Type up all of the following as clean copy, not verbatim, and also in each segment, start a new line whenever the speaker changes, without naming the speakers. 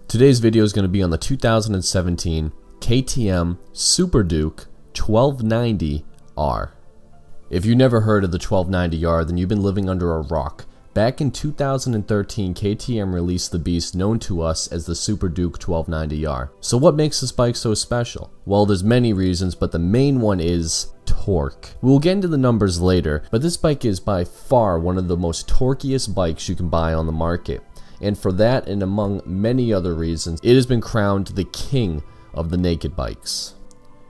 Today's video is going to be on the 2017 KTM Super Duke 1290R. If you've never heard of the 1290R, then you've been living under a rock. Back in 2013, KTM released the beast known to us as the Super Duke 1290R. So what makes this bike so special? Well, there's many reasons, but the main one is torque. We'll get into the numbers later, but this bike is by far one of the most torquiest bikes you can buy on the market. And for that, and among many other reasons, it has been crowned the king of the naked bikes.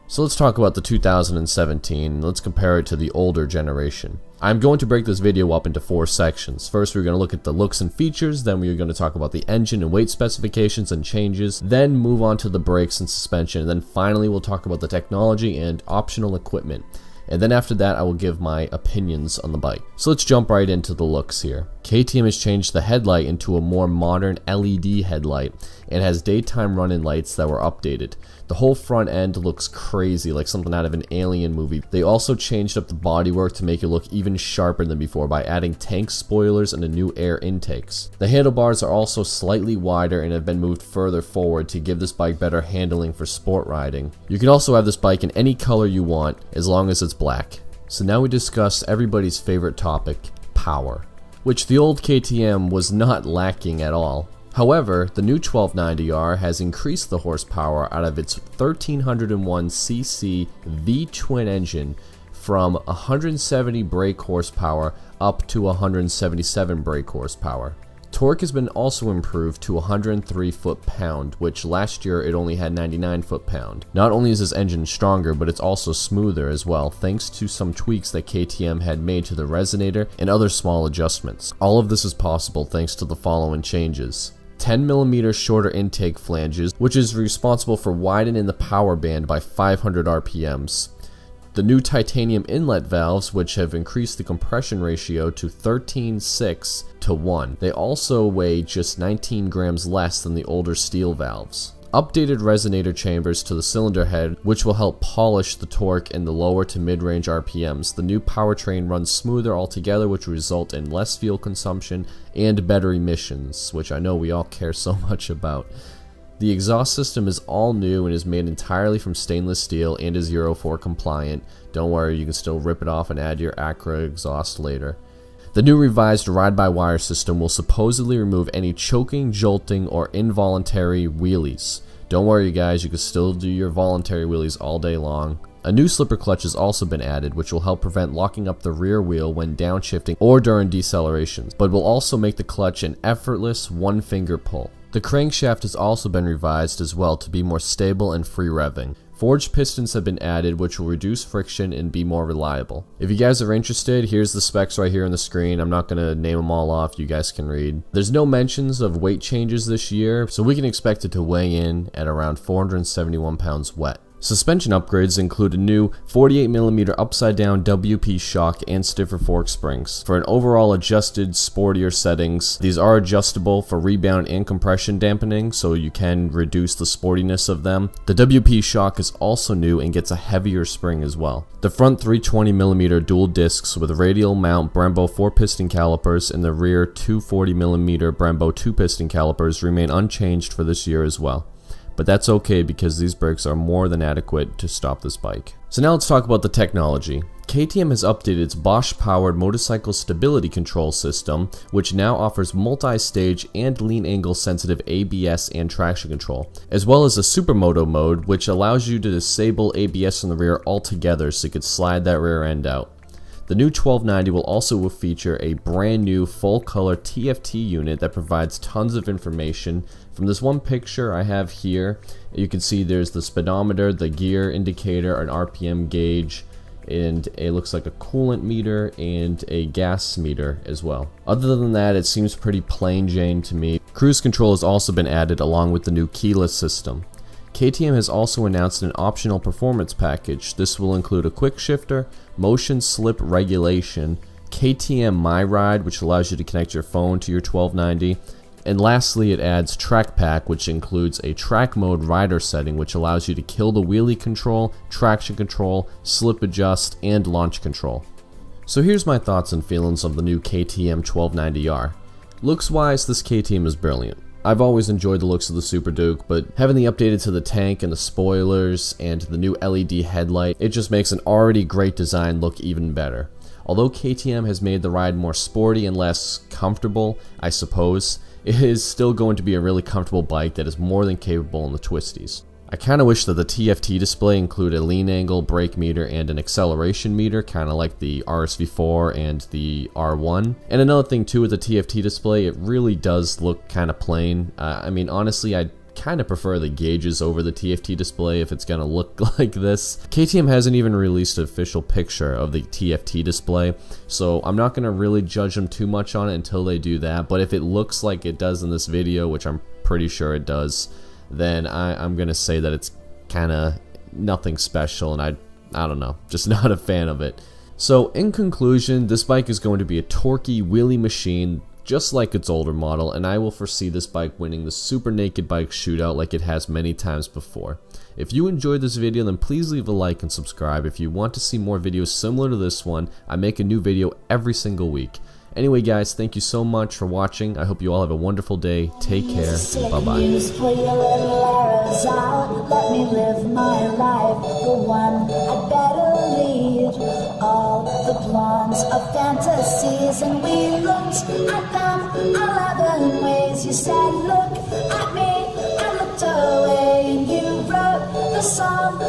So let's talk about the 2017, and let's compare it to the older generation. I'm going to break this video up into 4 sections. First, we're going to look at the looks and features, then we're going to talk about the engine and weight specifications and changes, then move on to the brakes and suspension, and then finally we'll talk about the technology and optional equipment. And then after that, I will give my opinions on the bike. So let's jump right into the looks here. KTM has changed the headlight into a more modern LED headlight and has daytime running lights that were updated. The whole front end looks crazy, like something out of an alien movie. They also changed up the bodywork to make it look even sharper than before by adding tank spoilers and a new air intakes. The handlebars are also slightly wider and have been moved further forward to give this bike better handling for sport riding. You can also have this bike in any color you want, as long as it's black. So now we discuss everybody's favorite topic, power, which the old KTM was not lacking at all. However, the new 1290R has increased the horsepower out of its 1301cc V-twin engine from 170 brake horsepower up to 177 brake horsepower. Torque has been also improved to 103 foot-pound, which last year it only had 99 foot-pound. Not only is this engine stronger, but it's also smoother as well, thanks to some tweaks that KTM had made to the resonator and other small adjustments. All of this is possible thanks to the following changes. 10mm shorter intake flanges, which is responsible for widening the power band by 500 RPMs. The new titanium inlet valves, which have increased the compression ratio to 13:6 to 1. They also weigh just 19 grams less than the older steel valves. Updated resonator chambers to the cylinder head, which will help polish the torque in the lower to mid-range RPMs. The new powertrain runs smoother altogether, which will result in less fuel consumption and better emissions, which I know we all care so much about. The exhaust system is all new and is made entirely from stainless steel and is Euro 4 compliant. Don't worry, you can still rip it off and add your Acura exhaust later. The new revised ride-by-wire system will supposedly remove any choking, jolting, or involuntary wheelies. Don't worry guys, you can still do your voluntary wheelies all day long. A new slipper clutch has also been added, which will help prevent locking up the rear wheel when downshifting or during decelerations, but will also make the clutch an effortless one-finger pull. The crankshaft has also been revised as well to be more stable and free revving. Forged pistons have been added, which will reduce friction and be more reliable. If you guys are interested, here's the specs right here on the screen. I'm not going to name them all off, you guys can read. There's no mentions of weight changes this year, so we can expect it to weigh in at around 471 pounds wet. Suspension upgrades include a new 48mm upside down WP shock and stiffer fork springs. For an overall adjusted, sportier settings, these are adjustable for rebound and compression dampening, so you can reduce the sportiness of them. The WP shock is also new and gets a heavier spring as well. The front 320mm dual discs with radial mount Brembo 4-piston calipers and the rear 240mm Brembo 2-piston calipers remain unchanged for this year as well. But that's okay because these brakes are more than adequate to stop this bike. So now let's talk about the technology. KTM has updated its Bosch-powered motorcycle stability control system, which now offers multi-stage and lean angle sensitive ABS and traction control, as well as a supermoto mode, which allows you to disable ABS in the rear altogether so you could slide that rear end out. The new 1290 will also feature a brand new full color TFT unit that provides tons of information. From this one picture I have here, you can see there's the speedometer, the gear indicator, an RPM gauge, and it looks like a coolant meter and a gas meter as well. Other than that, it seems pretty plain Jane to me. Cruise control has also been added along with the new keyless system. KTM has also announced an optional performance package. This will include a quick shifter, motion slip regulation, KTM My Ride, which allows you to connect your phone to your 1290, and lastly it adds Track Pack, which includes a track mode rider setting, which allows you to kill the wheelie control, traction control, slip adjust, and launch control. So here's my thoughts and feelings of the new KTM 1290R. Looks wise, this KTM is brilliant. I've always enjoyed the looks of the Super Duke, but having the updated to the tank and the spoilers and the new LED headlight, it just makes an already great design look even better. Although KTM has made the ride more sporty and less comfortable, I suppose, it is still going to be a really comfortable bike that is more than capable in the twisties. I kind of wish that the TFT display included a lean angle, brake meter, and an acceleration meter, kind of like the RSV4 and the R1. And another thing too with the TFT display, it really does look kind of plain. I mean, honestly, I kind of prefer the gauges over the TFT display if it's gonna look like this. KTM hasn't even released an official picture of the TFT display, so I'm not gonna really judge them too much on it until they do that. But if it looks like it does in this video, which I'm pretty sure it does, then I'm gonna say that it's kind of nothing special, and I don't know, just not a fan of it. So in conclusion, this bike is going to be a torquey wheelie machine just like its older model, and I will foresee this bike winning the Super Naked Bike Shootout like it has many times before. If you enjoyed this video, then please leave a like and subscribe. If you want to see more videos similar to this one, I make a new video every single week. Anyway guys, thank you so much for watching. I hope you all have a wonderful day. Take care. Bye-bye.
Let me live my life, the one I'd better lead. All the plans of fantasies, and we looked at them 11 ways. You said, look at me, I looked away, and you wrote the song